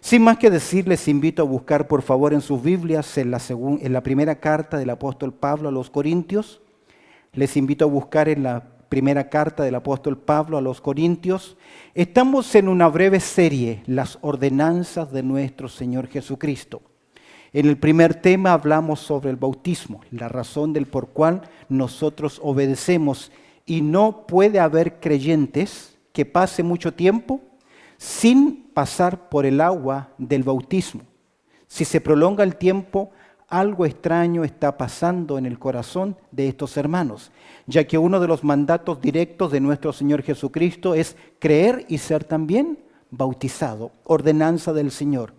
Sin más que decir, les invito a buscar por favor en sus Biblias en la primera carta del apóstol Pablo a los Corintios. Les invito a buscar en la primera carta del apóstol Pablo a los Corintios. Estamos en una breve serie, las ordenanzas de nuestro Señor Jesucristo. En el primer tema hablamos sobre el bautismo, la razón del por cual nosotros obedecemos. Y no puede haber creyentes que pase mucho tiempo sin pasar por el agua del bautismo. Si se prolonga el tiempo, algo extraño está pasando en el corazón de estos hermanos, ya que uno de los mandatos directos de nuestro Señor Jesucristo es creer y ser también bautizado, ordenanza del Señor.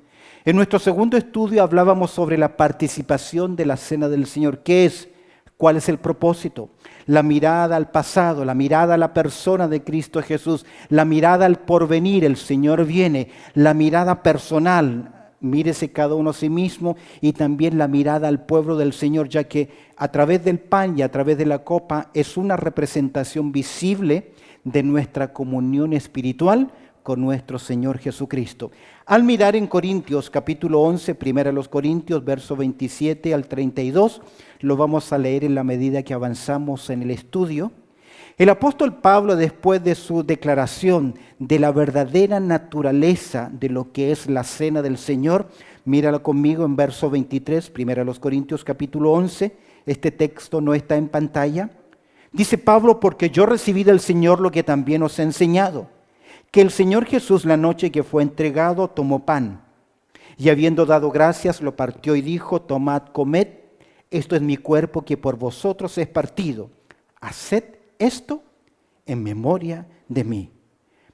En nuestro segundo estudio hablábamos sobre la participación de la Cena del Señor. ¿Qué es? ¿Cuál es el propósito? La mirada al pasado, la mirada a la persona de Cristo Jesús, la mirada al porvenir, el Señor viene, la mirada personal, mírese cada uno a sí mismo, y también la mirada al pueblo del Señor, ya que a través del pan y a través de la copa es una representación visible de nuestra comunión espiritual con nuestro Señor Jesucristo. Al mirar en Corintios capítulo 11, primero a los Corintios, verso 27 al 32, lo vamos a leer en la medida que avanzamos en el estudio. El apóstol Pablo, después de su declaración de la verdadera naturaleza de lo que es la cena del Señor, míralo conmigo en verso 23, primero a los Corintios capítulo 11, este texto no está en pantalla. Dice Pablo, porque yo recibí del Señor lo que también os he enseñado, que el Señor Jesús la noche que fue entregado tomó pan, y habiendo dado gracias lo partió y dijo, tomad, comed, esto es mi cuerpo que por vosotros es partido, haced esto en memoria de mí.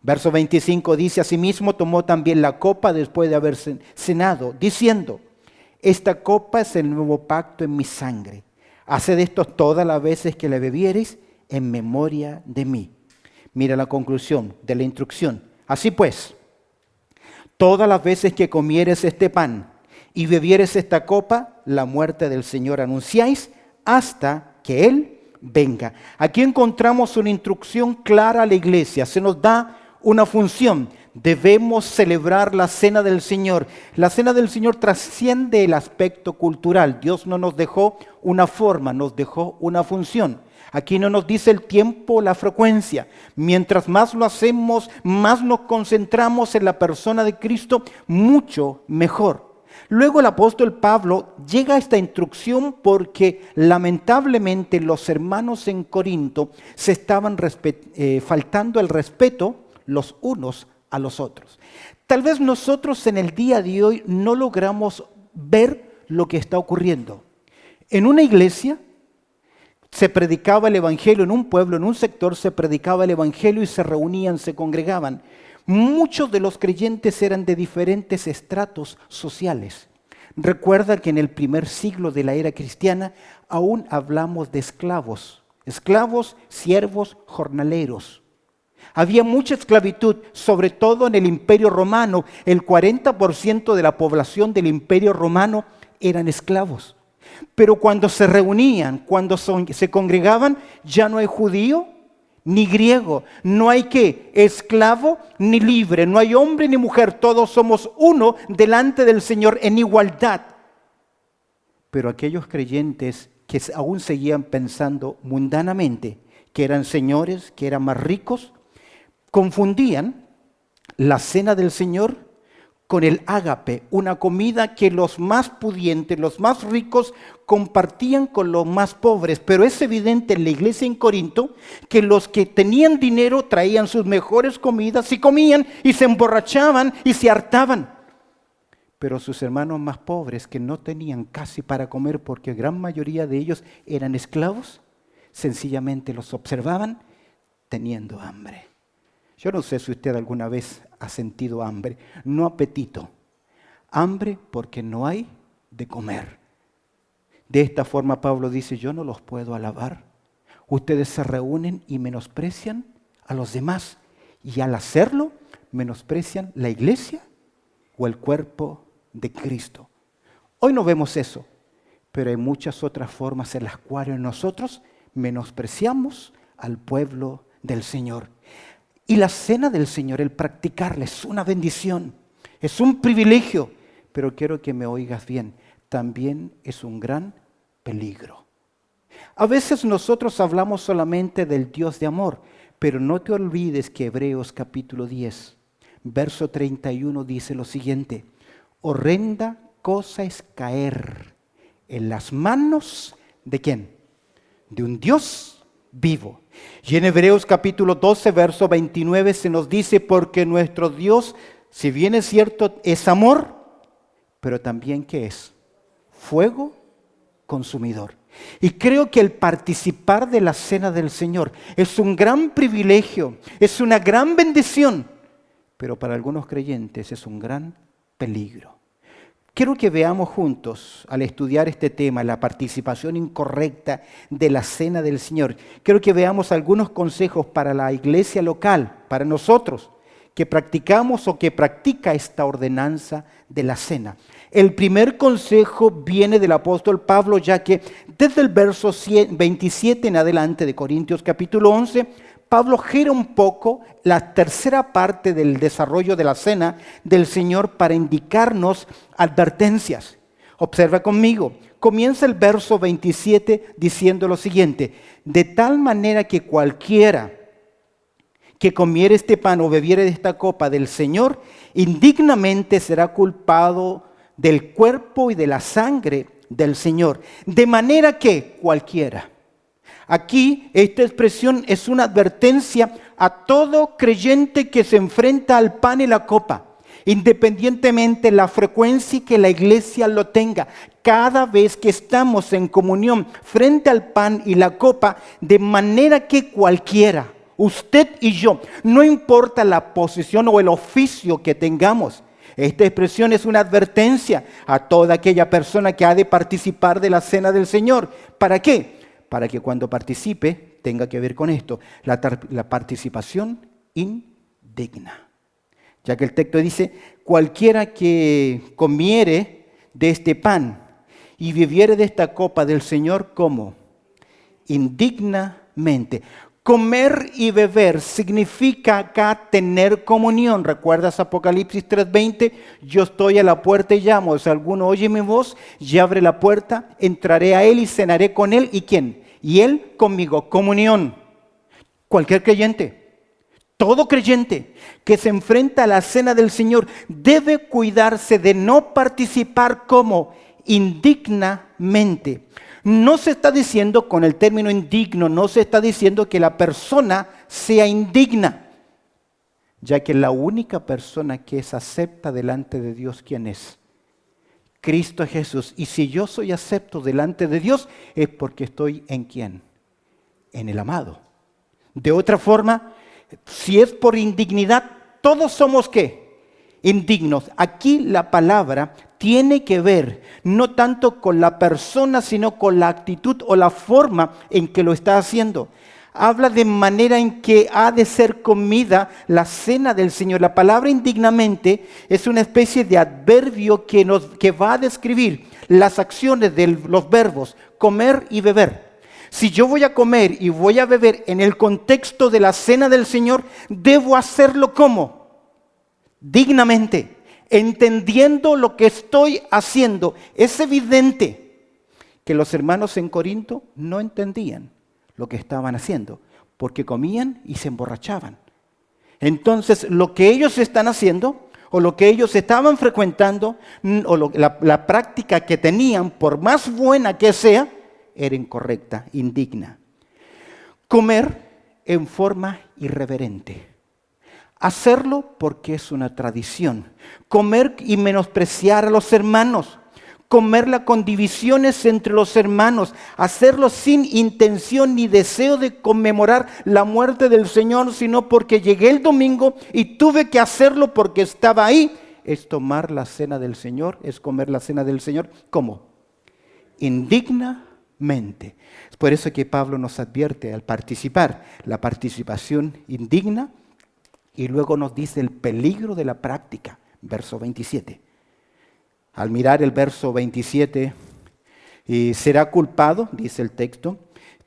Verso 25 dice, asimismo tomó también la copa después de haber cenado, diciendo, esta copa es el nuevo pacto en mi sangre, haced esto todas las veces que la bebiereis en memoria de mí. Mira la conclusión de la instrucción. Así pues, todas las veces que comieres este pan y bebieres esta copa, la muerte del Señor anunciáis hasta que Él venga. Aquí encontramos una instrucción clara a la iglesia. Se nos da una función. Debemos celebrar la cena del Señor. La cena del Señor trasciende el aspecto cultural. Dios no nos dejó una forma, nos dejó una función. Aquí no nos dice el tiempo, la frecuencia. Mientras más lo hacemos, más nos concentramos en la persona de Cristo, mucho mejor. Luego el apóstol Pablo llega a esta instrucción porque lamentablemente los hermanos en Corinto se estaban faltando el respeto los unos a los otros. Tal vez nosotros en el día de hoy no logramos ver lo que está ocurriendo. En una iglesia se predicaba el evangelio, en un pueblo, en un sector se predicaba el evangelio y se reunían, se congregaban. Muchos de los creyentes eran de diferentes estratos sociales. Recuerda que en el primer siglo de la era cristiana aún hablamos de esclavos, siervos, jornaleros. Había mucha esclavitud, sobre todo en el Imperio Romano. El 40% de la población del Imperio Romano eran esclavos. Pero cuando se reunían, cuando se congregaban, ya no hay judío ni griego, no hay ¿qué? Esclavo ni libre, no hay hombre ni mujer, todos somos uno delante del Señor en igualdad. Pero aquellos creyentes que aún seguían pensando mundanamente, que eran señores, que eran más ricos, confundían la cena del Señor con el ágape, una comida que los más pudientes, los más ricos compartían con los más pobres. Pero es evidente en la iglesia en Corinto que los que tenían dinero traían sus mejores comidas y comían y se emborrachaban y se hartaban. Pero sus hermanos más pobres que no tenían casi para comer porque gran mayoría de ellos eran esclavos, sencillamente los observaban teniendo hambre. Yo no sé si usted alguna vez ha sentido hambre, no apetito, hambre porque no hay de comer. De esta forma Pablo dice, yo no los puedo alabar. Ustedes se reúnen y menosprecian a los demás y al hacerlo menosprecian la iglesia o el cuerpo de Cristo. Hoy no vemos eso, pero hay muchas otras formas en las cuales nosotros menospreciamos al pueblo del Señor. Y la cena del Señor, el practicarla, es una bendición. es un privilegio, pero quiero que me oigas bien, también es un gran peligro. A veces nosotros hablamos solamente del Dios de amor, pero no te olvides que Hebreos capítulo 10, verso 31 dice lo siguiente: horrenda cosa es caer en las manos ¿de quién? De un Dios vivo. Y en Hebreos capítulo 12, verso 29 se nos dice: porque nuestro Dios, si bien es cierto, es amor, pero también ¿qué es? Fuego consumidor. Y creo que el participar de la cena del Señor es un gran privilegio, es una gran bendición, pero para algunos creyentes es un gran peligro. Quiero que veamos juntos, al estudiar este tema, la participación incorrecta de la cena del Señor. Quiero que veamos algunos consejos para la iglesia local, para nosotros, que practicamos o que practica esta ordenanza de la cena. El primer consejo viene del apóstol Pablo, ya que desde el verso 27 en adelante de Corintios capítulo 11, Pablo gira un poco la tercera parte del desarrollo de la cena del Señor para indicarnos advertencias. Observa conmigo, comienza el verso 27 diciendo lo siguiente: de tal manera que cualquiera que comiere este pan o bebiere de esta copa del Señor, indignamente será culpado del cuerpo y de la sangre del Señor. De manera que cualquiera. Aquí esta expresión es una advertencia a todo creyente que se enfrenta al pan y la copa, independientemente de la frecuencia que la iglesia lo tenga. Cada vez que estamos en comunión frente al pan y la copa, de manera que cualquiera, usted y yo, no importa la posición o el oficio que tengamos, esta expresión es una advertencia a toda aquella persona que ha de participar de la cena del Señor. ¿Para qué? Para que cuando participe tenga que ver con esto, la participación indigna. Ya que el texto dice: cualquiera que comiere de este pan y bebiere de esta copa del Señor, ¿cómo? Indignamente. Comer y beber significa acá tener comunión. ¿Recuerdas Apocalipsis 3:20? Yo estoy a la puerta y llamo. Si alguno oye mi voz y abre la puerta, entraré a él y cenaré con él. ¿Y quién? Y él conmigo. Comunión. Cualquier creyente, todo creyente que se enfrenta a la cena del Señor debe cuidarse de no participar como indignamente. No se está diciendo con el término indigno, no se está diciendo que la persona sea indigna, ya que la única persona que es acepta delante de Dios, ¿quién es? Cristo Jesús. Y si yo soy acepto delante de Dios, es porque estoy ¿en quién? En el amado. De otra forma, si es por indignidad, todos somos ¿qué? Indignos. Aquí la palabra tiene que ver no tanto con la persona, sino con la actitud o la forma en que lo está haciendo. Habla de manera en que ha de ser comida la cena del Señor. La palabra indignamente es una especie de adverbio que va a describir las acciones de los verbos comer y beber. Si yo voy a comer y voy a beber en el contexto de la cena del Señor, debo hacerlo ¿cómo? Dignamente, entendiendo lo que estoy haciendo. Es evidente que los hermanos en Corinto no entendían lo que estaban haciendo, porque comían y se emborrachaban. Entonces, lo que ellos están haciendo, o lo que ellos estaban frecuentando, o la práctica que tenían, por más buena que sea, era incorrecta, indigna. Comer en forma irreverente. Hacerlo porque es una tradición. Comer y menospreciar a los hermanos. Comerla con divisiones entre los hermanos. Hacerlo sin intención ni deseo de conmemorar la muerte del Señor, sino porque llegué el domingo y tuve que hacerlo porque estaba ahí. Es tomar la cena del Señor, es comer la cena del Señor. ¿Cómo? Indignamente. Es por eso que Pablo nos advierte al participar, la participación indigna. Y luego nos dice el peligro de la práctica, verso 27. Al mirar el verso 27, será culpado, dice el texto,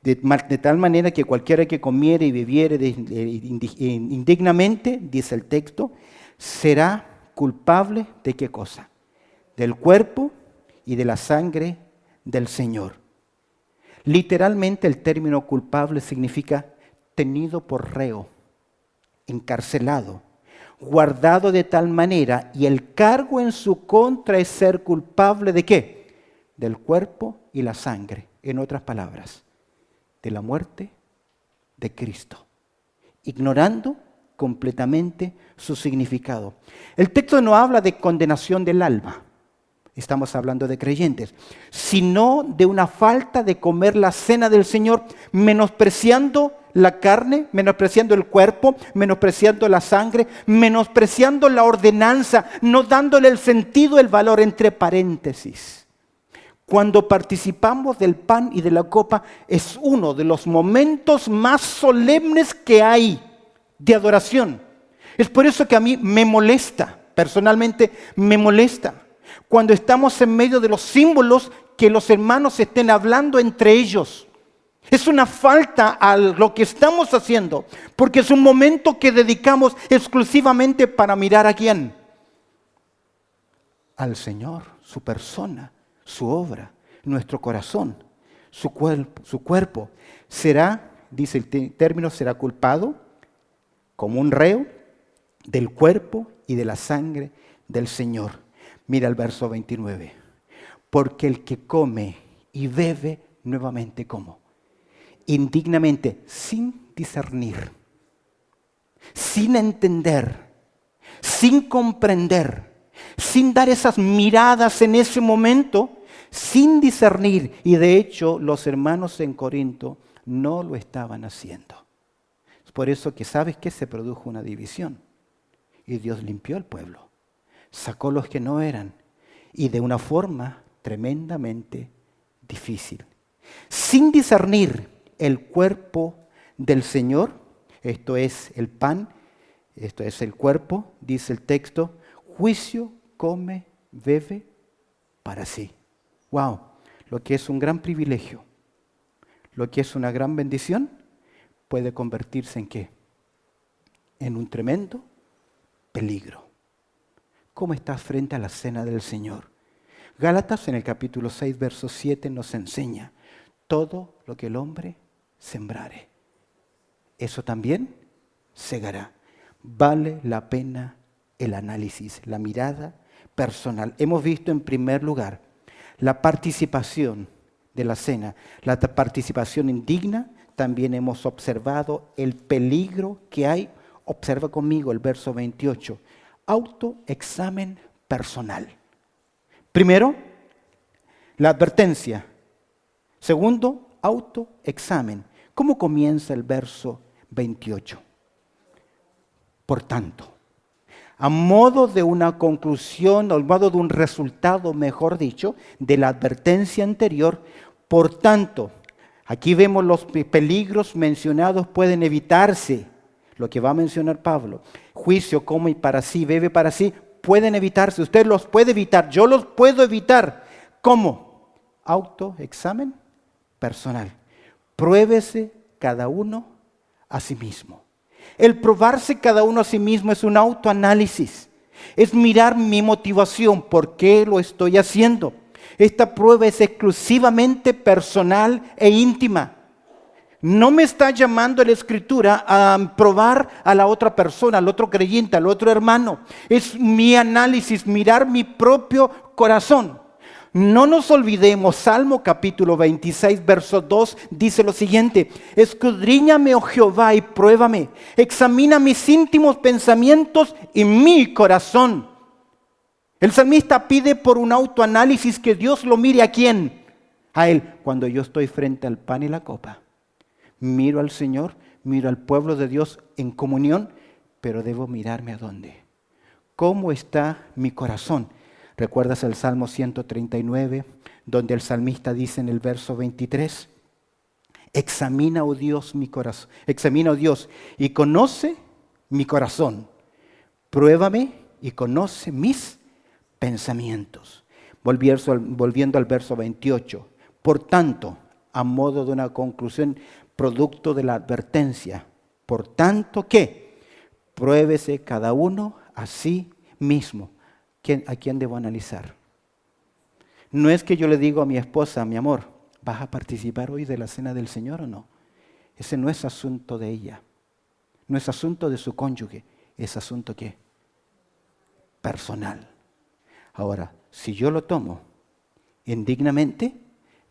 de tal manera que cualquiera que comiere y bebiere indignamente, dice el texto, será culpable de qué cosa? Del cuerpo y de la sangre del Señor. Literalmente el término culpable significa tenido por reo, encarcelado, guardado de tal manera, y el cargo en su contra es ser culpable ¿de qué? Del cuerpo y la sangre. En otras palabras, de la muerte de Cristo, ignorando completamente su significado. El texto no habla de condenación del alma, estamos hablando de creyentes, sino de una falta de comer la cena del Señor, menospreciando la carne, menospreciando el cuerpo, menospreciando la sangre, menospreciando la ordenanza, no dándole el sentido, el valor, entre paréntesis. Cuando participamos del pan y de la copa, es uno de los momentos más solemnes que hay de adoración. Es por eso que a mí me molesta, personalmente me molesta, cuando estamos en medio de los símbolos que los hermanos estén hablando entre ellos. Es una falta a lo que estamos haciendo, porque es un momento que dedicamos exclusivamente para mirar a quién. Al Señor, su persona, su obra, nuestro corazón, su cuerpo. Será, dice el término, será culpado como un reo del cuerpo y de la sangre del Señor. Mira el verso 29. Porque el que come y bebe nuevamente, ¿cómo? Indignamente, sin discernir, sin entender, sin comprender, sin dar esas miradas en ese momento, sin discernir. Y de hecho, los hermanos en Corinto no lo estaban haciendo. Es por eso que, ¿sabes qué? Se produjo una división. Y Dios limpió al pueblo. Sacó los que no eran. Y de una forma tremendamente difícil. Sin discernir el cuerpo del Señor, esto es el pan, esto es el cuerpo, dice el texto, juicio, come, bebe para sí. Wow, lo que es un gran privilegio, lo que es una gran bendición, puede convertirse ¿en qué? En un tremendo peligro. ¿Cómo estás frente a la cena del Señor? Gálatas en el capítulo 6, verso 7 nos enseña, todo lo que el hombre sembrare, eso también segará. Vale la pena el análisis, la mirada personal. Hemos visto en primer lugar la participación de la cena, la participación indigna. También hemos observado el peligro que hay. Observa conmigo el verso 28. Autoexamen personal. Primero, la advertencia. Segundo, autoexamen. ¿Cómo comienza el verso 28? Por tanto, a modo de una conclusión, o a modo de un resultado, mejor dicho, de la advertencia anterior, por tanto, aquí vemos los peligros mencionados pueden evitarse, lo que va a mencionar Pablo. Juicio, come para sí, bebe para sí, pueden evitarse. Usted los puede evitar, yo los puedo evitar. ¿Cómo? Autoexamen personal. Pruébese cada uno a sí mismo. El probarse cada uno a sí mismo es un autoanálisis. Es mirar mi motivación, por qué lo estoy haciendo. Esta prueba es exclusivamente personal e íntima. No me está llamando la Escritura a probar a la otra persona, al otro creyente, al otro hermano. Es mi análisis, mirar mi propio corazón. No nos olvidemos, Salmo capítulo 26, verso 2, dice lo siguiente: escudriñame, oh Jehová, y pruébame, examina mis íntimos pensamientos y mi corazón. El salmista pide por un autoanálisis que Dios lo mire ¿a quién? A él. Cuando yo estoy frente al pan y la copa, miro al Señor, miro al pueblo de Dios en comunión, pero debo mirarme ¿a dónde? ¿Cómo está mi corazón? ¿Recuerdas el Salmo 139, donde el salmista dice en el verso 23? Examina, oh Dios, mi corazón. Examina, oh Dios, y conoce mi corazón. Pruébame y conoce mis pensamientos. Volviendo al verso 28. Por tanto, a modo de una conclusión, producto de la advertencia, por tanto, ¿qué? Pruébese cada uno a sí mismo. ¿A quién debo analizar? No es que yo le digo a mi esposa, mi amor, ¿vas a participar hoy de la cena del Señor o no? Ese no es asunto de ella, no es asunto de su cónyuge, es asunto ¿qué? Personal. Ahora, si yo lo tomo indignamente,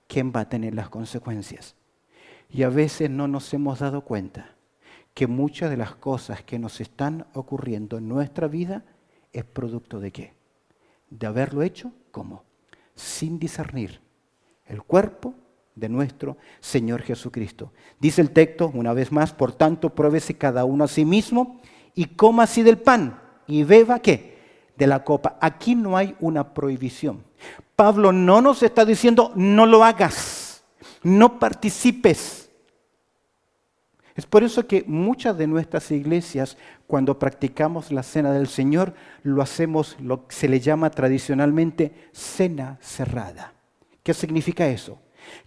¿quién va a tener las consecuencias? Y a veces no nos hemos dado cuenta que muchas de las cosas que nos están ocurriendo en nuestra vida es producto de ¿qué? De haberlo hecho, ¿cómo? Sin discernir el cuerpo de nuestro Señor Jesucristo. Dice el texto, una vez más, por tanto, pruébese cada uno a sí mismo y coma así del pan y beba, ¿qué? De la copa. Aquí no hay una prohibición. Pablo no nos está diciendo, no lo hagas, no participes. Es por eso que muchas de nuestras iglesias, cuando practicamos la cena del Señor, lo hacemos, lo que se le llama tradicionalmente cena cerrada. ¿Qué significa eso?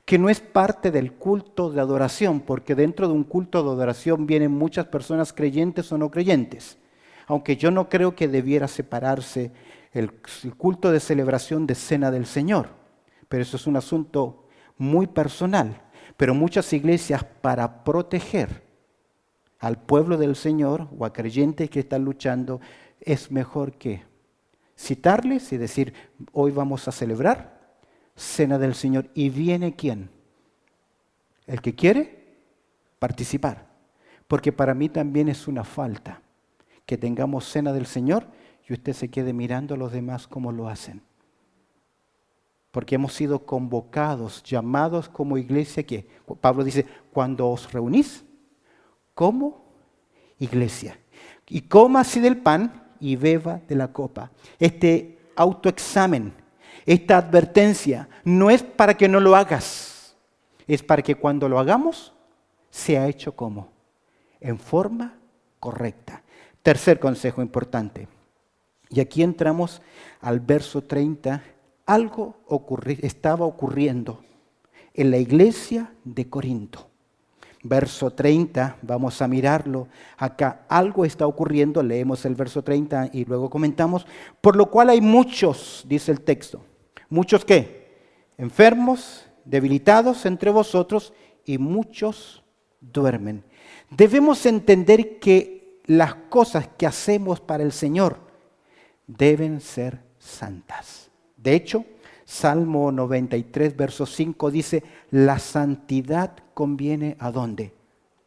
Que no es parte del culto de adoración, porque dentro de un culto de adoración vienen muchas personas creyentes o no creyentes. Aunque yo no creo que debiera separarse el culto de celebración de cena del Señor. Pero eso es un asunto muy personal. Pero muchas iglesias, para proteger al pueblo del Señor o a creyentes que están luchando, es mejor que citarles y decir, hoy vamos a celebrar cena del Señor. ¿Y viene quién? El que quiere participar. Porque para mí también es una falta que tengamos cena del Señor y usted se quede mirando a los demás cómo lo hacen. Porque hemos sido convocados, llamados como iglesia, que Pablo dice, cuando os reunís, como iglesia. Y coma así del pan y beba de la copa. Este autoexamen, esta advertencia, no es para que no lo hagas, es para que cuando lo hagamos, sea hecho como, en forma correcta. Tercer consejo importante. Y aquí entramos al verso 30. Algo estaba ocurriendo en la iglesia de Corinto. Verso 30, vamos a mirarlo. Acá algo está ocurriendo, leemos el verso 30 y luego comentamos. Por lo cual hay muchos, dice el texto. ¿Muchos qué? Enfermos, debilitados entre vosotros y muchos duermen. Debemos entender que las cosas que hacemos para el Señor deben ser santas. De hecho, Salmo 93, verso 5 dice, la santidad conviene ¿a dónde?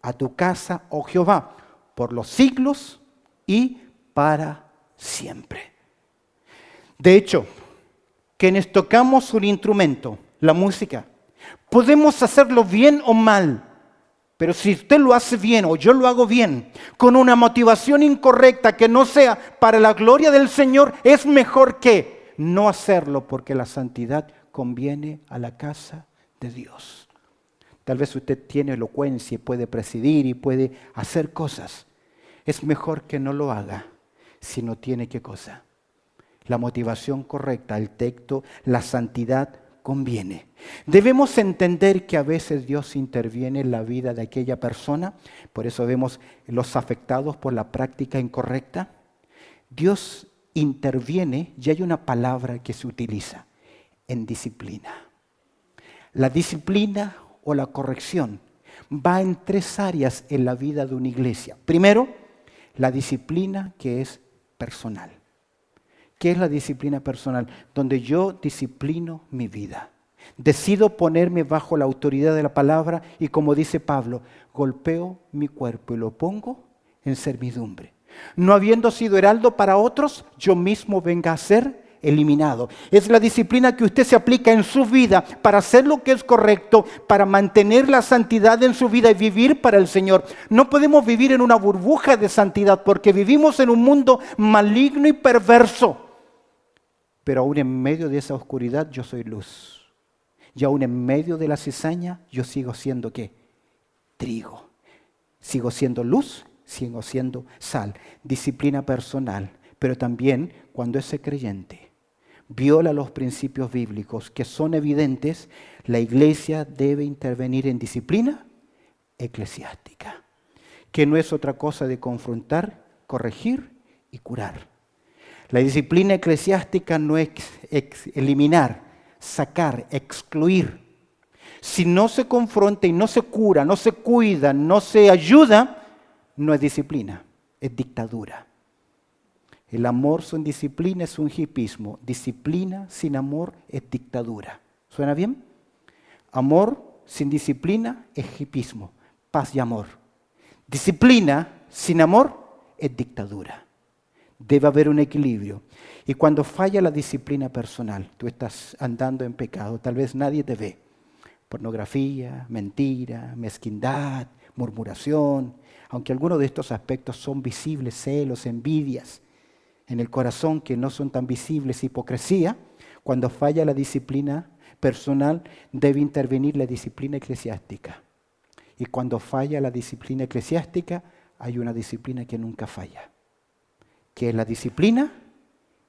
A tu casa, oh Jehová, por los siglos y para siempre. De hecho, quienes tocamos un instrumento, la música, podemos hacerlo bien o mal, pero si usted lo hace bien o yo lo hago bien, con una motivación incorrecta que no sea para la gloria del Señor, es mejor que no hacerlo, porque la santidad conviene a la casa de Dios. Tal vez usted tiene elocuencia y puede presidir y puede hacer cosas. Es mejor que no lo haga si no tiene qué cosa. La motivación correcta, el texto, la santidad conviene. Debemos entender que a veces Dios interviene en la vida de aquella persona, por eso vemos los afectados por la práctica incorrecta. Dios interviene y hay una palabra que se utiliza en disciplina. La disciplina o la corrección va en tres áreas en la vida de una iglesia. Primero, la disciplina que es personal. ¿Qué es la disciplina personal? Donde yo disciplino mi vida. Decido ponerme bajo la autoridad de la palabra y, como dice Pablo, golpeo mi cuerpo y lo pongo en servidumbre. No habiendo sido heraldo para otros, yo mismo venga a ser eliminado. Es la disciplina que usted se aplica en su vida para hacer lo que es correcto, para mantener la santidad en su vida y vivir para el Señor. No podemos vivir en una burbuja de santidad porque vivimos en un mundo maligno y perverso. Pero aún en medio de esa oscuridad yo soy luz. Y aún en medio de la cizaña yo sigo siendo ¿qué? Trigo. Sigo siendo luz, sigo siendo sal. Disciplina personal. Pero también cuando ese creyente viola los principios bíblicos que son evidentes, la iglesia debe intervenir en disciplina eclesiástica, que no es otra cosa de confrontar, corregir y curar. La disciplina eclesiástica no es eliminar, sacar, excluir. Si no se confronta y no se cura, no se cuida, no se ayuda, no es disciplina, es dictadura. El amor sin disciplina es un hipismo. Disciplina sin amor es dictadura. ¿Suena bien? Amor sin disciplina es hipismo, paz y amor. Disciplina sin amor es dictadura. Debe haber un equilibrio. Y cuando falla la disciplina personal, tú estás andando en pecado, tal vez nadie te ve. Pornografía, mentira, mezquindad, murmuración, aunque algunos de estos aspectos son visibles, celos, envidias, en el corazón que no son tan visibles, hipocresía, cuando falla la disciplina personal, debe intervenir la disciplina eclesiástica. Y cuando falla la disciplina eclesiástica, hay una disciplina que nunca falla, que es la disciplina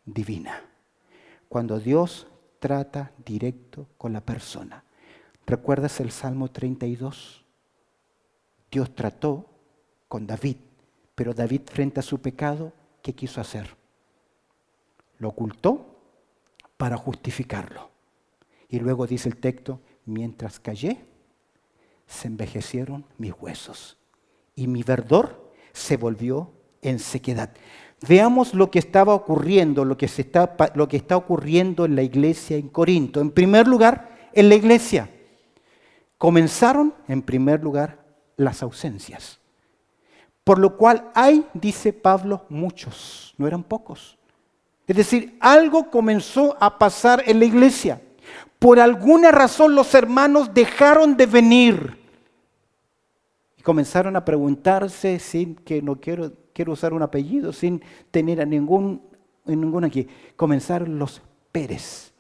divina. Cuando Dios trata directo con la persona. ¿Recuerdas el Salmo 32? Dios trató con David, pero David frente a su pecado, ¿qué quiso hacer? Lo ocultó para justificarlo. Y luego dice el texto, mientras callé, se envejecieron mis huesos y mi verdor se volvió en sequedad. Veamos lo que estaba ocurriendo, lo que está ocurriendo en la iglesia en Corinto. En primer lugar, en la iglesia comenzaron, en primer lugar, las ausencias. Por lo cual hay, dice Pablo, muchos, no eran pocos. Es decir, algo comenzó a pasar en la iglesia. Por alguna razón los hermanos dejaron de venir. Y comenzaron a preguntarse, sin que no quiero usar un apellido, sin tener a ningún aquí. Comenzaron los Pérez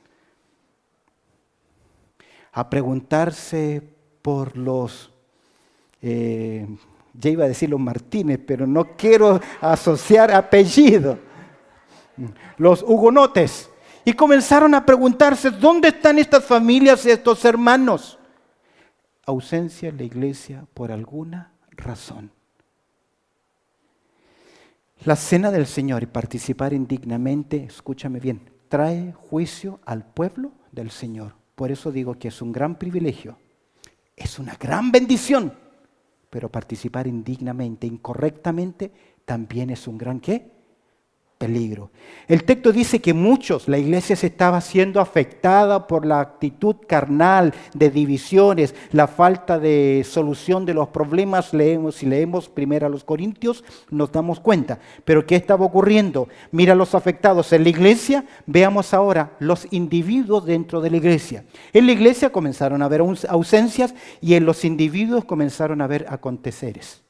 a preguntarse por los, ya iba a decir los Martínez, pero no quiero asociar apellido. Los hugonotes. Y comenzaron a preguntarse, ¿dónde están estas familias y estos hermanos? Ausencia en la iglesia por alguna razón. La cena del Señor y participar indignamente, escúchame bien, trae juicio al pueblo del Señor. Por eso digo que es un gran privilegio, es una gran bendición, pero participar indignamente, incorrectamente, también es un gran ¿qué? Peligro. El texto dice que la iglesia se estaba siendo afectada por la actitud carnal de divisiones, la falta de solución de los problemas. Si leemos primero a los Corintios, nos damos cuenta. Pero ¿qué estaba ocurriendo? Mira los afectados en la iglesia, veamos ahora los individuos dentro de la iglesia. En la iglesia comenzaron a haber ausencias y en los individuos comenzaron a haber aconteceres.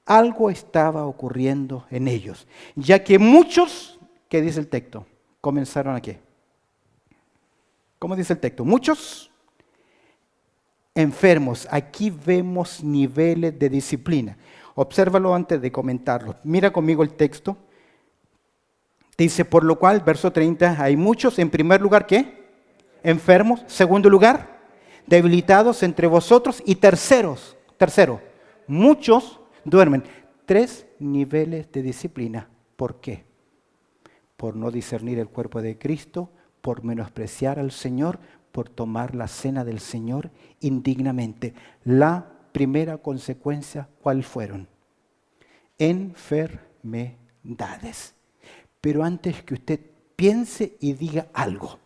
Algo estaba ocurriendo en ellos, ya que muchos, ¿qué dice el texto? Comenzaron a ¿qué? ¿Cómo dice el texto? Muchos enfermos. Aquí vemos niveles de disciplina. Obsérvalo antes de comentarlo. Mira conmigo el texto. Dice, por lo cual, verso 30, hay muchos, en primer lugar, ¿qué? Enfermos. Segundo lugar, debilitados entre vosotros. Y tercero, muchos duermen. 3 niveles de disciplina. ¿Por qué? Por no discernir el cuerpo de Cristo, por menospreciar al Señor, por tomar la cena del Señor indignamente. La primera consecuencia, ¿cuál fueron? Enfermedades. Pero antes que usted piense y diga algo,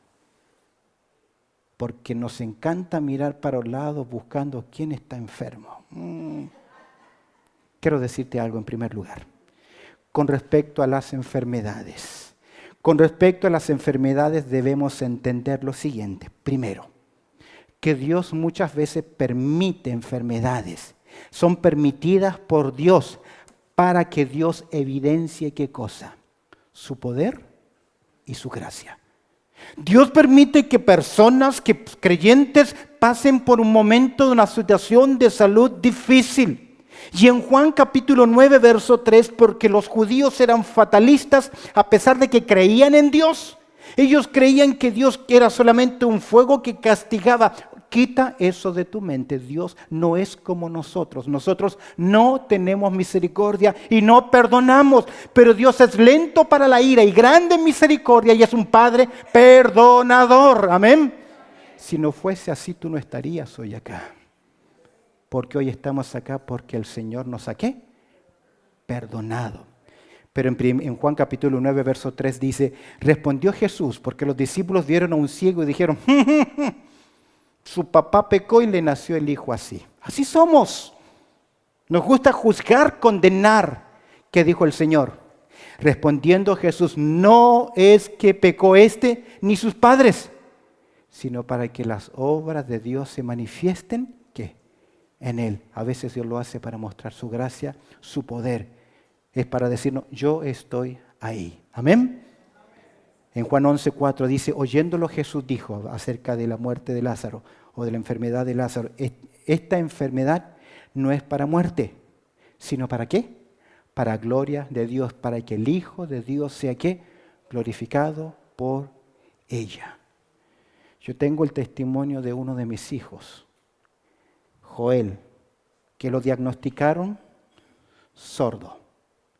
porque nos encanta mirar para los lados buscando quién está enfermo. Quiero decirte algo en primer lugar, con respecto a las enfermedades. Con respecto a las enfermedades debemos entender lo siguiente. Primero, que Dios muchas veces permite enfermedades. Son permitidas por Dios para que Dios evidencie ¿qué cosa? Su poder y su gracia. Dios permite que personas, que creyentes pasen por un momento de una situación de salud difícil. Y en Juan capítulo 9, verso 3, porque los judíos eran fatalistas a pesar de que creían en Dios. Ellos creían que Dios era solamente un fuego que castigaba. Quita eso de tu mente. Dios no es como nosotros. Nosotros no tenemos misericordia y no perdonamos. Pero Dios es lento para la ira y grande en misericordia y es un Padre perdonador. Amén. Si no fuese así, tú no estarías hoy acá. Porque hoy estamos acá porque el Señor nos ha ¿qué? Perdonado. Pero en Juan capítulo 9, verso 3 dice, respondió Jesús, porque los discípulos vieron a un ciego y dijeron, su papá pecó y le nació el hijo así. Así somos. Nos gusta juzgar, condenar. ¿Qué dijo el Señor? Respondiendo Jesús, no es que pecó este ni sus padres, sino para que las obras de Dios se manifiesten, ¿qué? En él. A veces Dios lo hace para mostrar su gracia, su poder. Es para decirnos, yo estoy ahí. Amén. En Juan 11:4 dice, oyéndolo Jesús dijo acerca de la muerte de Lázaro o de la enfermedad de Lázaro, esta enfermedad no es para muerte, sino para ¿qué? Para gloria de Dios, para que el Hijo de Dios sea ¿qué? Glorificado por ella. Yo tengo el testimonio de uno de mis hijos, Joel, que lo diagnosticaron sordo.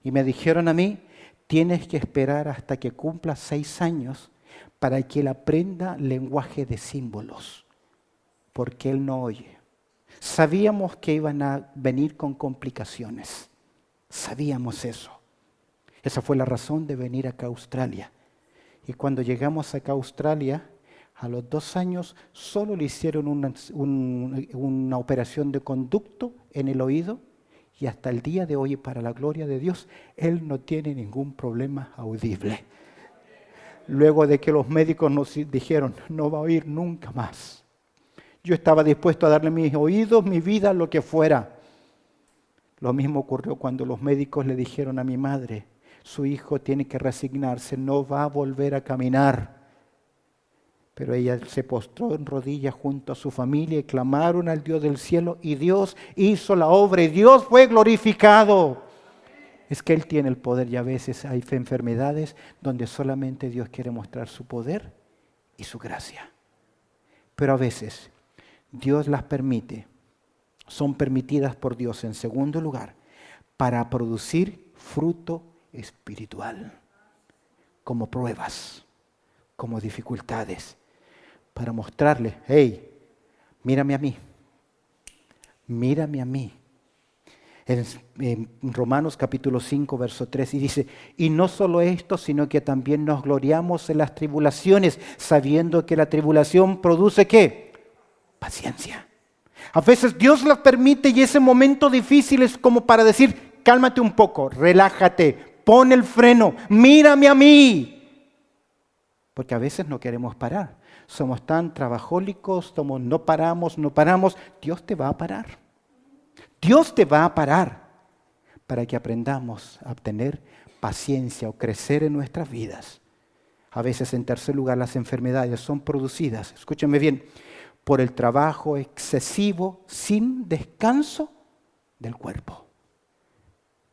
Y me dijeron a mí, tienes que esperar hasta que cumpla 6 años para que él aprenda lenguaje de símbolos, porque él no oye. Sabíamos que iban a venir con complicaciones, sabíamos eso. Esa fue la razón de venir acá a Australia. Y cuando llegamos acá a Australia, a los 2 años solo le hicieron una operación de conducto en el oído. Y hasta el día de hoy, para la gloria de Dios, él no tiene ningún problema audible. Luego de que los médicos nos dijeron, no va a oír nunca más. Yo estaba dispuesto a darle mis oídos, mi vida, lo que fuera. Lo mismo ocurrió cuando los médicos le dijeron a mi madre, su hijo tiene que resignarse, no va a volver a caminar. Pero ella se postró en rodillas junto a su familia y clamaron al Dios del cielo y Dios hizo la obra y Dios fue glorificado. Es que Él tiene el poder y a veces hay enfermedades donde solamente Dios quiere mostrar su poder y su gracia. Pero a veces Dios las permite, son permitidas por Dios en segundo lugar para producir fruto espiritual, como pruebas, como dificultades. Para mostrarle, hey, mírame a mí, mírame a mí. En Romanos capítulo 5, verso 3, y dice, y no solo esto, sino que también nos gloriamos en las tribulaciones, sabiendo que la tribulación produce, ¿qué? Paciencia. A veces Dios las permite y ese momento difícil es como para decir, cálmate un poco, relájate, pon el freno, mírame a mí. Porque a veces no queremos parar. Somos tan trabajólicos, no paramos. Dios te va a parar. Dios te va a parar para que aprendamos a obtener paciencia o crecer en nuestras vidas. A veces, en tercer lugar, las enfermedades son producidas, escúchenme bien, por el trabajo excesivo sin descanso del cuerpo.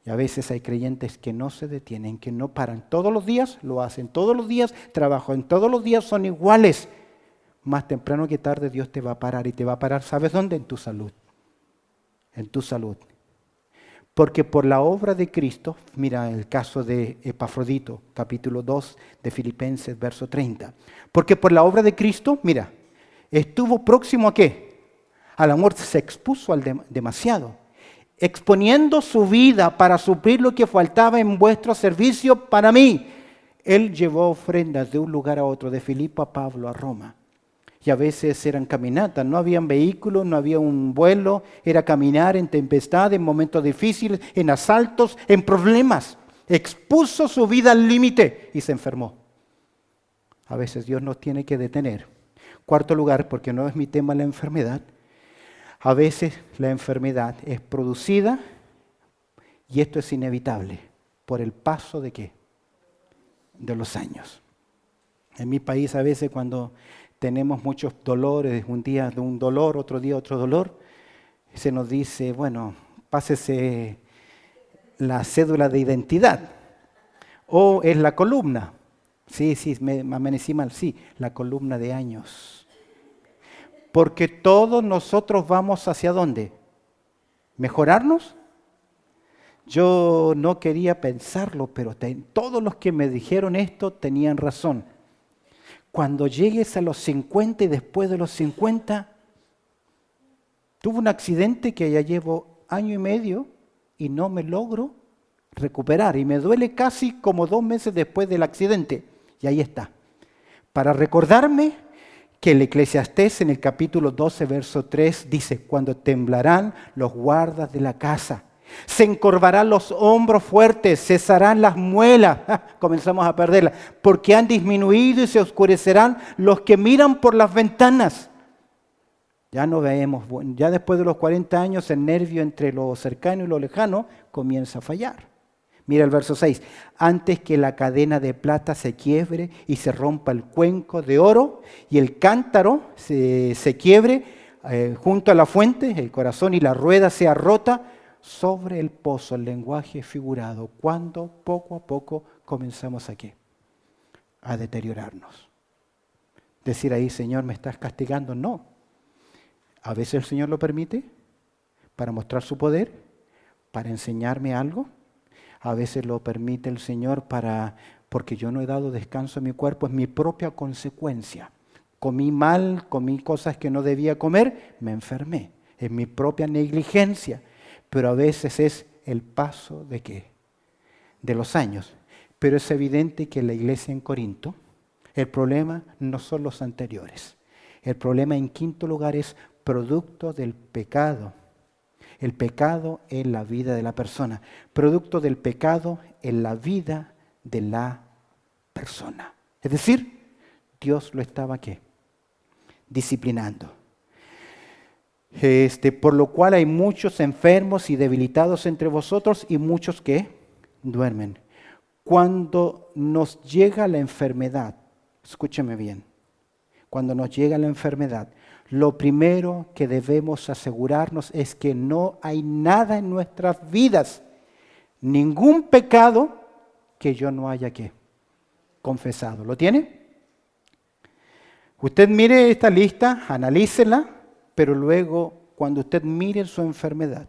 Y a veces hay creyentes que no se detienen, que no paran. Todos los días lo hacen, todos los días trabajan, todos los días son iguales. Más temprano que tarde Dios te va a parar y te va a parar, ¿sabes dónde? En tu salud. En tu salud. Porque por la obra de Cristo, mira el caso de Epafrodito, capítulo 2 de Filipenses, verso 30. Porque por la obra de Cristo, mira, estuvo próximo ¿a qué? A la muerte, se expuso al demasiado, exponiendo su vida para suplir lo que faltaba en vuestro servicio para mí. Él llevó ofrendas de un lugar a otro, de Filipo a Pablo, a Roma. Y a veces eran caminatas, no habían vehículos, no había un vuelo, era caminar en tempestad, en momentos difíciles, en asaltos, en problemas. Expuso su vida al límite y se enfermó. A veces Dios nos tiene que detener. Cuarto lugar, porque no es mi tema la enfermedad, a veces la enfermedad es producida, y esto es inevitable, por el paso ¿de qué? De los años. En mi país a veces cuando tenemos muchos dolores, un día de un dolor, otro día otro dolor, se nos dice, bueno, pásese la cédula de identidad, o es la columna, Sí, me amanecí mal, sí, la columna de años. Porque todos nosotros vamos hacia dónde? ¿Mejorarnos? Yo no quería pensarlo, pero todos los que me dijeron esto tenían razón. Cuando llegues a los 50 y después de los 50, tuve un accidente que ya llevo año y medio y no me logro recuperar. Y me duele casi como 2 meses después del accidente. Y ahí está. Para recordarme que el Eclesiastés en el capítulo 12, verso 3 dice, cuando temblarán los guardas de la casa, se encorvarán los hombros fuertes, cesarán las muelas, comenzamos a perderlas, porque han disminuido y se oscurecerán los que miran por las ventanas. Ya no vemos, ya después de los 40 años el nervio entre lo cercano y lo lejano comienza a fallar. Mira el verso 6, antes que la cadena de plata se quiebre y se rompa el cuenco de oro y el cántaro se quiebre junto a la fuente, el corazón y la rueda sea rota, sobre el pozo, el lenguaje figurado, cuando poco a poco comenzamos aquí a deteriorarnos. Decir ahí, Señor, ¿me estás castigando? No. A veces el Señor lo permite para mostrar su poder, para enseñarme algo. A veces lo permite el Señor porque yo no he dado descanso a mi cuerpo, es mi propia consecuencia. Comí mal, comí cosas que no debía comer, me enfermé. Es mi propia negligencia. Pero a veces es el paso ¿de qué? De los años. Pero es evidente que la iglesia en Corinto, el problema no son los anteriores. El problema en quinto lugar es producto del pecado. El pecado en la vida de la persona. Producto del pecado en la vida de la persona. Es decir, Dios lo estaba ¿qué? Disciplinando. Por lo cual hay muchos enfermos y debilitados entre vosotros y muchos que duermen. Cuando nos llega la enfermedad, escúcheme bien, cuando nos llega la enfermedad, lo primero que debemos asegurarnos es que no hay nada en nuestras vidas, ningún pecado que yo no haya ¿qué? Confesado. ¿Lo tiene? Usted mire esta lista, analícela. Pero luego, cuando usted mire su enfermedad,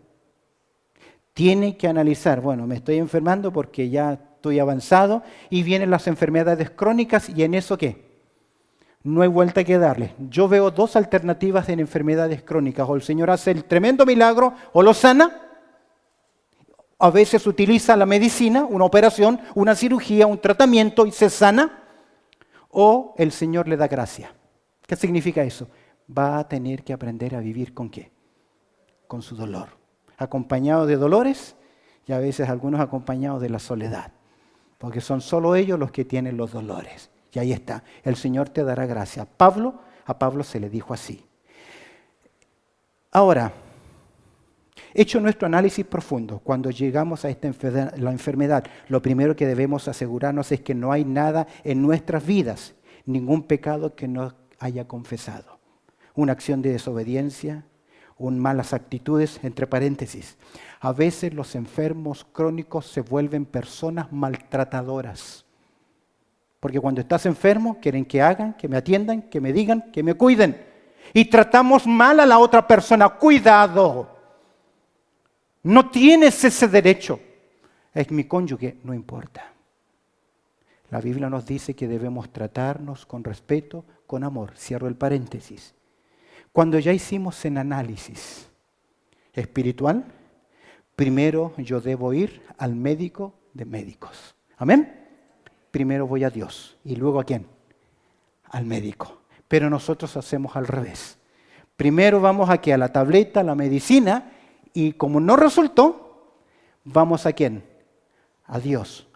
tiene que analizar, bueno, me estoy enfermando porque ya estoy avanzado y vienen las enfermedades crónicas y en eso ¿qué? No hay vuelta que darle. Yo veo 2 alternativas en enfermedades crónicas. O el Señor hace el tremendo milagro o lo sana. A veces utiliza la medicina, una operación, una cirugía, un tratamiento y se sana. O el Señor le da gracia. ¿Qué significa eso? Va a tener que aprender a vivir ¿con qué? Con su dolor. Acompañado de dolores y a veces algunos acompañados de la soledad. Porque son solo ellos los que tienen los dolores. Y ahí está, el Señor te dará gracia. A Pablo se le dijo así. Ahora, hecho nuestro análisis profundo, cuando llegamos a la enfermedad, lo primero que debemos asegurarnos es que no hay nada en nuestras vidas, ningún pecado que no haya confesado. Una acción de desobediencia, malas actitudes, entre paréntesis. A veces los enfermos crónicos se vuelven personas maltratadoras. Porque cuando estás enfermo, quieren que hagan, que me atiendan, que me digan, que me cuiden. Y tratamos mal a la otra persona. ¡Cuidado! No tienes ese derecho. Es mi cónyuge, no importa. La Biblia nos dice que debemos tratarnos con respeto, con amor. Cierro el paréntesis. Cuando ya hicimos el análisis espiritual, primero yo debo ir al médico de médicos. ¿Amén? Primero voy a Dios y luego ¿a quién? Al médico. Pero nosotros hacemos al revés. Primero vamos aquí a la tableta, a la medicina y como no resultó, vamos ¿a quién? A Dios.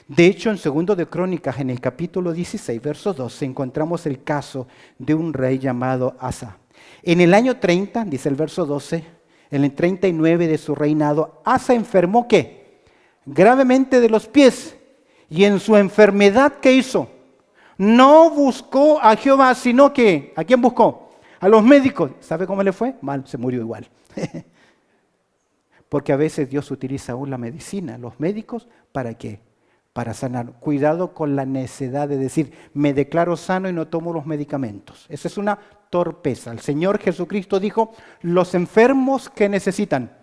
De hecho, en 2 de Crónicas, en el capítulo 16, verso 12, encontramos el caso de un rey llamado Asa. En el año 30, dice el verso 12, en el 39 de su reinado, Asa enfermó ¿qué? Gravemente de los pies. Y en su enfermedad, ¿qué hizo? No buscó a Jehová, sino que, ¿a quién buscó? A los médicos. ¿Sabe cómo le fue? Mal, se murió igual. Porque a veces Dios utiliza aún la medicina, los médicos, ¿para qué? para sanar. Cuidado con la necedad de decir, me declaro sano y no tomo los medicamentos. Esa es una torpeza. El Señor Jesucristo dijo, los enfermos que necesitan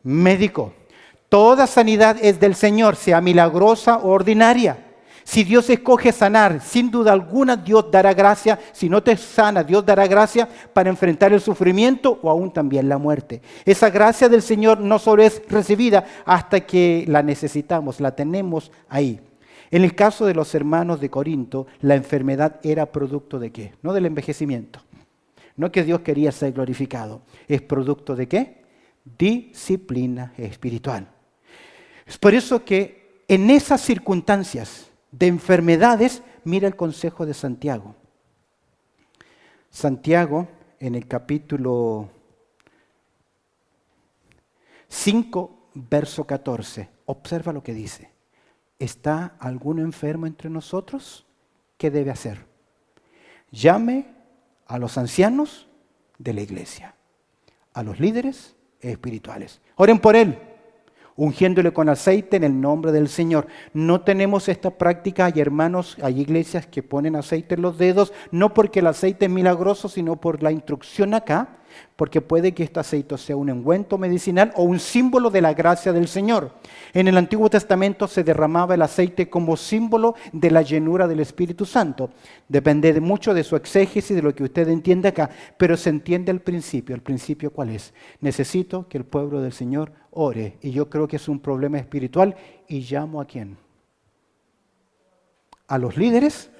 médico. Toda sanidad es del Señor, sea milagrosa o ordinaria. Si Dios escoge sanar, sin duda alguna Dios dará gracia. Si no te sana, Dios dará gracia para enfrentar el sufrimiento o aún también la muerte. Esa gracia del Señor no solo es recibida hasta que la necesitamos, la tenemos ahí. En el caso de los hermanos de Corinto, la enfermedad era producto ¿de qué? No del envejecimiento. No que Dios quería ser glorificado. ¿Es producto de qué? Disciplina espiritual. Es por eso que en esas circunstancias de enfermedades, mira el consejo de Santiago. Santiago, en el capítulo 5, verso 14, observa lo que dice. ¿Está alguno enfermo entre nosotros? ¿Qué debe hacer? Llame a los ancianos de la iglesia, a los líderes espirituales. Oren por él, ungiéndole con aceite en el nombre del Señor. No tenemos esta práctica. Hay hermanos, hay iglesias que ponen aceite en los dedos, no porque el aceite es milagroso, sino por la instrucción acá, porque puede que este aceite sea un ungüento medicinal o un símbolo de la gracia del Señor. En el Antiguo Testamento se derramaba el aceite como símbolo de la llenura del Espíritu Santo. Depende mucho de su exégesis, de lo que usted entiende acá, pero se entiende el principio. ¿El principio cuál es? Necesito que el pueblo del Señor ore, y yo creo que es un problema espiritual, y llamo ¿a quién? A los líderes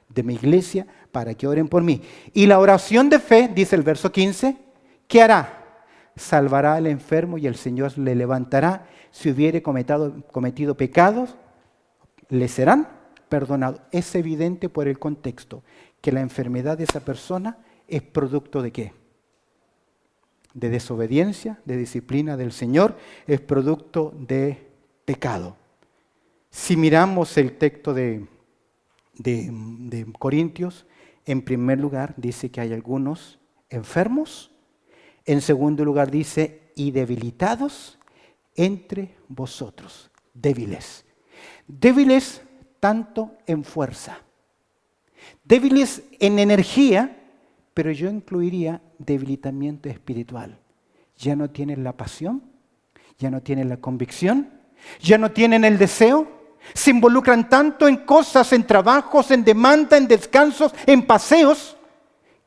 de mi iglesia para que oren por mí. Y la oración de fe, dice el verso 15, ¿qué hará? Salvará al enfermo y el Señor le levantará. Si hubiere cometido pecados, le serán perdonados. Es evidente por el contexto que la enfermedad de esa persona es producto ¿de qué? De desobediencia, de disciplina del Señor, es producto de pecado. Si miramos el texto de Corintios, en primer lugar dice que hay algunos enfermos, en segundo lugar dice y debilitados entre vosotros, débiles. Débiles tanto en fuerza, débiles en energía, pero yo incluiría debilitamiento espiritual. Ya no tienen la pasión, ya no tienen la convicción, ya no tienen el deseo. Se involucran tanto en cosas, en trabajos, en demanda, en descansos, en paseos,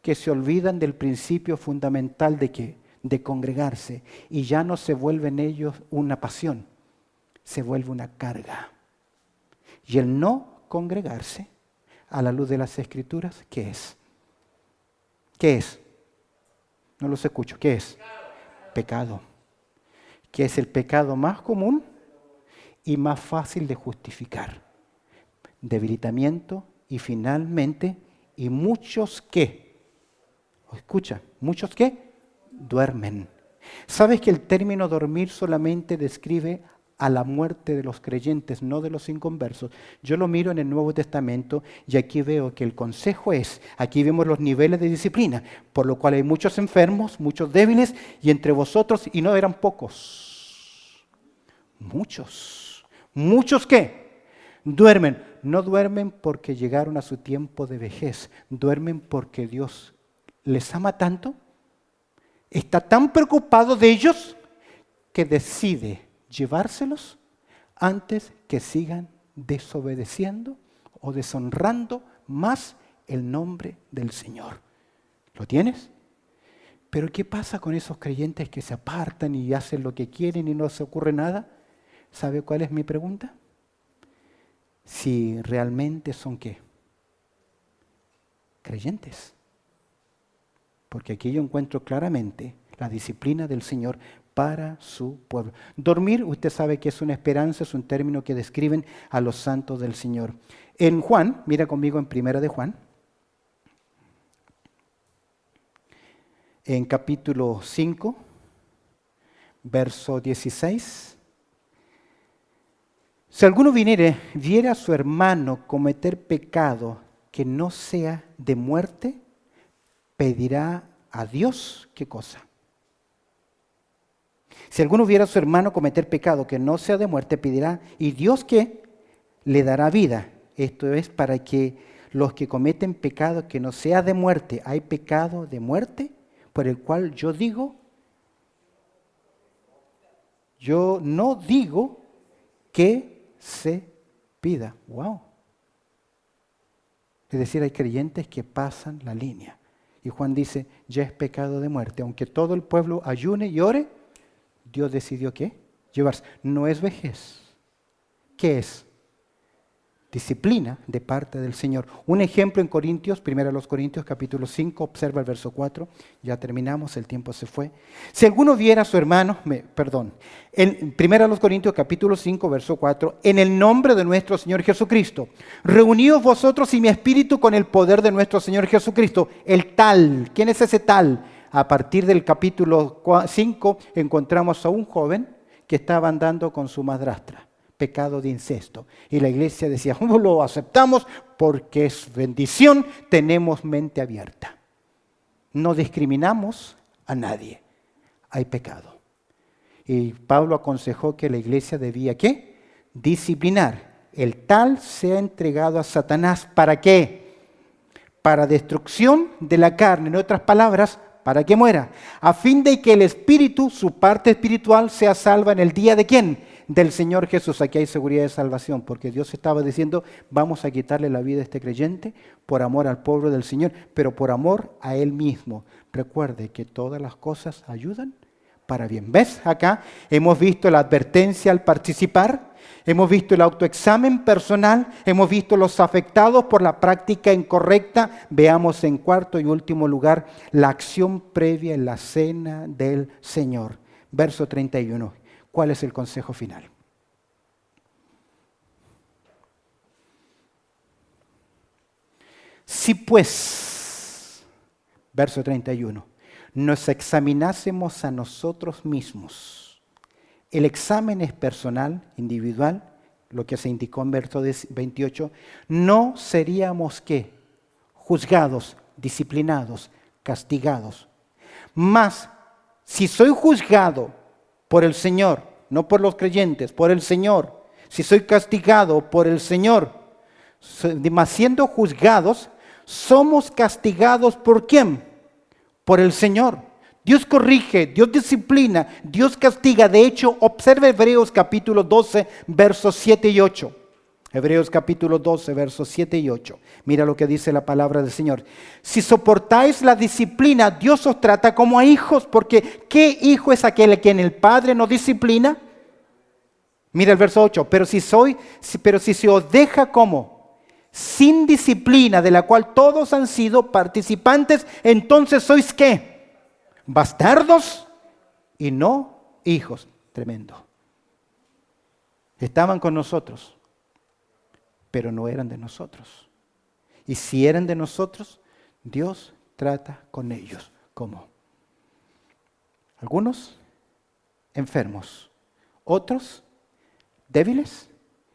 que se olvidan del principio fundamental de que de congregarse, y ya no se vuelve en ellos una pasión, se vuelve una carga. Y el no congregarse, a la luz de las Escrituras, ¿qué es? ¿Qué es? No los escucho. ¿Qué es? Pecado. ¿Qué es el pecado más común y más fácil de justificar? Debilitamiento y finalmente, y muchos que, escucha, muchos que duermen. ¿Sabes que el término dormir solamente describe a la muerte de los creyentes, no de los inconversos? Yo lo miro en el Nuevo Testamento y aquí veo que el consejo es, aquí vemos los niveles de disciplina, por lo cual hay muchos enfermos, muchos débiles, y entre vosotros, y no eran pocos, muchos. ¿Muchos qué? Duermen. No duermen porque llegaron a su tiempo de vejez, duermen porque Dios les ama tanto, está tan preocupado de ellos, que decide llevárselos antes que sigan desobedeciendo o deshonrando más el nombre del Señor. ¿Lo tienes? Pero ¿qué pasa con esos creyentes que se apartan y hacen lo que quieren y no se ocurre nada? ¿Sabe cuál es mi pregunta? Si realmente son ¿qué? Creyentes. Porque aquí yo encuentro claramente la disciplina del Señor para su pueblo. Dormir, usted sabe que es una esperanza, es un término que describen a los santos del Señor. En Juan, mira conmigo en Primera de Juan, en capítulo 5, verso 16. Si alguno viera a su hermano cometer pecado que no sea de muerte, pedirá a Dios, ¿qué cosa? Si alguno viera a su hermano cometer pecado que no sea de muerte, pedirá, ¿y Dios qué? le dará vida. Esto es para que los que cometen pecado que no sea de muerte, hay pecado de muerte, por el cual yo no digo que se pida. Wow. Es decir, hay creyentes que pasan la línea. Y Juan dice, ya es pecado de muerte. Aunque todo el pueblo ayune y ore, Dios decidió ¿qué? Llevarse. No es vejez. ¿Qué es? Disciplina de parte del Señor. Un ejemplo en Corintios, 1 Corintios capítulo 5, observa el verso 4, ya terminamos, el tiempo se fue. Si alguno viera a su hermano, en 1 Corintios capítulo 5, verso 4, en el nombre de nuestro Señor Jesucristo, reuníos vosotros y mi espíritu con el poder de nuestro Señor Jesucristo, el tal. ¿Quién es ese tal? A partir del capítulo 5 encontramos a un joven que estaba andando con su madrastra. Pecado de incesto. Y la iglesia decía, lo aceptamos porque es bendición, tenemos mente abierta. No discriminamos a nadie. Hay pecado. Y Pablo aconsejó que la iglesia debía, ¿qué? Disciplinar. El tal sea entregado a Satanás. ¿Para qué? Para destrucción de la carne. En otras palabras, para que muera. A fin de que el espíritu, su parte espiritual, sea salva en el día de ¿quién? Del Señor Jesús. Aquí hay seguridad de salvación, porque Dios estaba diciendo, vamos a quitarle la vida a este creyente por amor al pueblo del Señor, pero por amor a Él mismo. Recuerde que todas las cosas ayudan para bien. ¿Ves? Acá hemos visto la advertencia al participar, hemos visto el autoexamen personal, hemos visto los afectados por la práctica incorrecta. Veamos en cuarto y último lugar la acción previa en la cena del Señor. Verso 31. ¿Cuál es el consejo final? Si pues, verso 31, nos examinásemos a nosotros mismos, el examen es personal, individual, lo que se indicó en verso 28, no seríamos ¿qué? Juzgados, disciplinados, castigados. Mas, si soy juzgado por el Señor, no por los creyentes, por el Señor. Si soy castigado por el Señor, mas siendo juzgados, somos castigados ¿por quién? Por el Señor. Dios corrige, Dios disciplina, Dios castiga. De hecho, observe Hebreos capítulo 12, versos 7 y 8. Hebreos capítulo 12, versos 7 y 8. Mira lo que dice la palabra del Señor. Si soportáis la disciplina, Dios os trata como a hijos, porque ¿qué hijo es aquel a quien el Padre no disciplina? Mira el verso 8. Pero si se os deja como sin disciplina, de la cual todos han sido participantes, entonces sois ¿qué? Bastardos y no hijos. Tremendo. Estaban con nosotros, pero no eran de nosotros. Y si eran de nosotros, Dios trata con ellos como algunos enfermos, otros débiles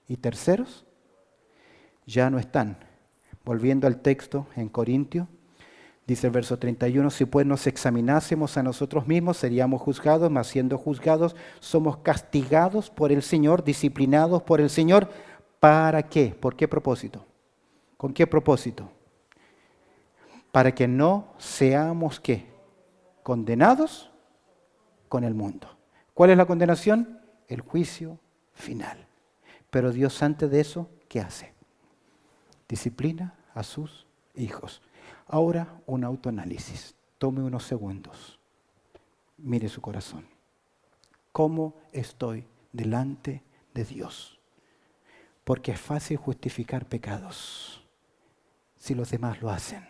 y terceros ya no están. Volviendo al texto en Corintios, dice el verso 31, si pues nos examinásemos a nosotros mismos, seríamos juzgados, mas siendo juzgados, somos castigados por el Señor, disciplinados por el Señor. ¿Para qué? ¿Por qué propósito? ¿Con qué propósito? Para que no seamos ¿qué? Condenados con el mundo. ¿Cuál es la condenación? El juicio final. Pero Dios antes de eso, ¿qué hace? Disciplina a sus hijos. Ahora un autoanálisis. Tome unos segundos. Mire su corazón. ¿Cómo estoy delante de Dios? Porque es fácil justificar pecados si los demás lo hacen.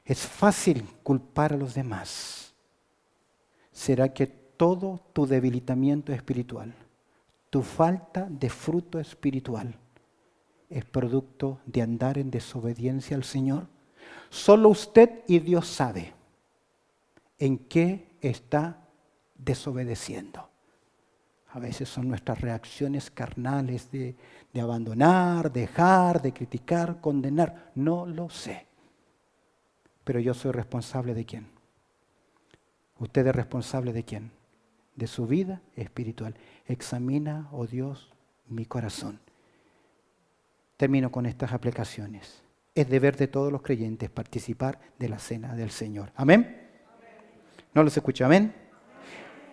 Es fácil culpar a los demás. ¿Será que todo tu debilitamiento espiritual, tu falta de fruto espiritual, es producto de andar en desobediencia al Señor? Solo usted y Dios sabe en qué está desobedeciendo. A veces son nuestras reacciones carnales de abandonar, dejar, de criticar, condenar. No lo sé. Pero yo soy responsable ¿de quién? ¿Usted es responsable de quién? De su vida espiritual. Examina, oh Dios, mi corazón. Termino con estas aplicaciones. Es deber de todos los creyentes participar de la cena del Señor. ¿Amén? ¿No los escucho? ¿Amén?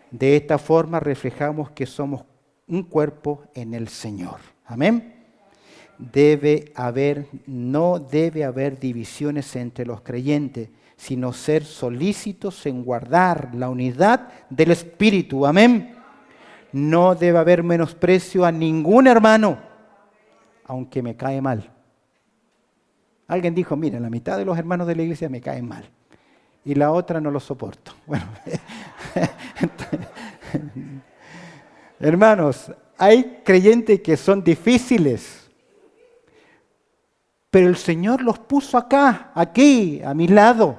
De esta forma reflejamos que somos un cuerpo en el Señor. ¿Amén? No debe haber divisiones entre los creyentes, sino ser solícitos en guardar la unidad del Espíritu. Amén. No debe haber menosprecio a ningún hermano, aunque me cae mal. Alguien dijo, mira, la mitad de los hermanos de la iglesia me caen mal y la otra no los soporto. Bueno, hermanos, hay creyentes que son difíciles, pero el Señor los puso acá, aquí, a mi lado.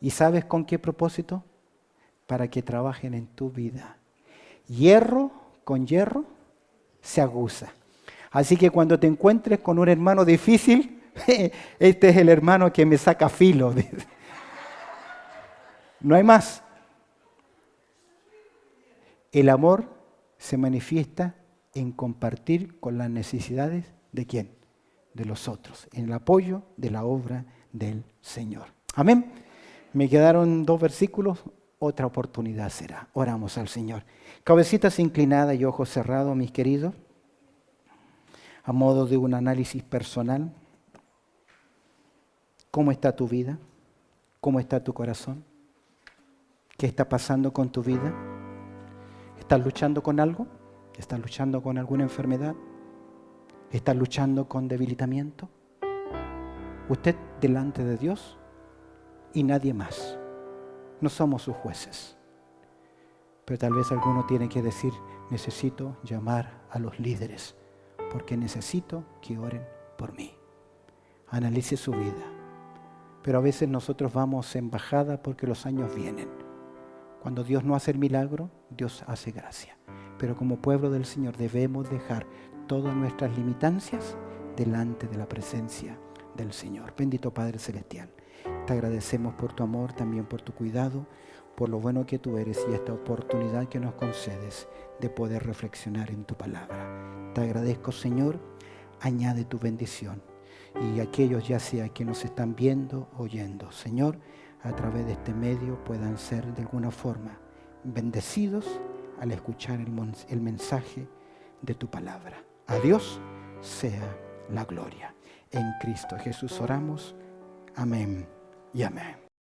¿Y sabes con qué propósito? Para que trabajen en tu vida. Hierro con hierro se aguza. Así que cuando te encuentres con un hermano difícil, este es el hermano que me saca filo. No hay más. El amor se manifiesta en compartir con las necesidades ¿de quién? De los otros, en el apoyo de la obra del Señor. Amén. Me quedaron 2 versículos, otra oportunidad será. Oramos al Señor. Cabecitas inclinadas y ojos cerrados, mis queridos, a modo de un análisis personal. ¿Cómo está tu vida? ¿Cómo está tu corazón? ¿Qué está pasando con tu vida? ¿Estás luchando con algo? ¿Estás luchando con alguna enfermedad? ¿Estás luchando con debilitamiento? Usted delante de Dios y nadie más. No somos sus jueces. Pero tal vez alguno tiene que decir, necesito llamar a los líderes porque necesito que oren por mí. Analice su vida. Pero a veces nosotros vamos en bajada porque los años vienen. Cuando Dios no hace el milagro, Dios hace gracia. Pero como pueblo del Señor debemos dejar todas nuestras limitancias delante de la presencia del Señor. Bendito Padre Celestial, te agradecemos por tu amor, también por tu cuidado, por lo bueno que tú eres y esta oportunidad que nos concedes de poder reflexionar en tu palabra. Te agradezco, Señor, añade tu bendición. Y aquellos ya sea que nos están viendo, oyendo, Señor, a través de este medio puedan ser de alguna forma bendecidos al escuchar el mensaje de tu palabra. A Dios sea la gloria. En Cristo Jesús oramos. Amén y amén.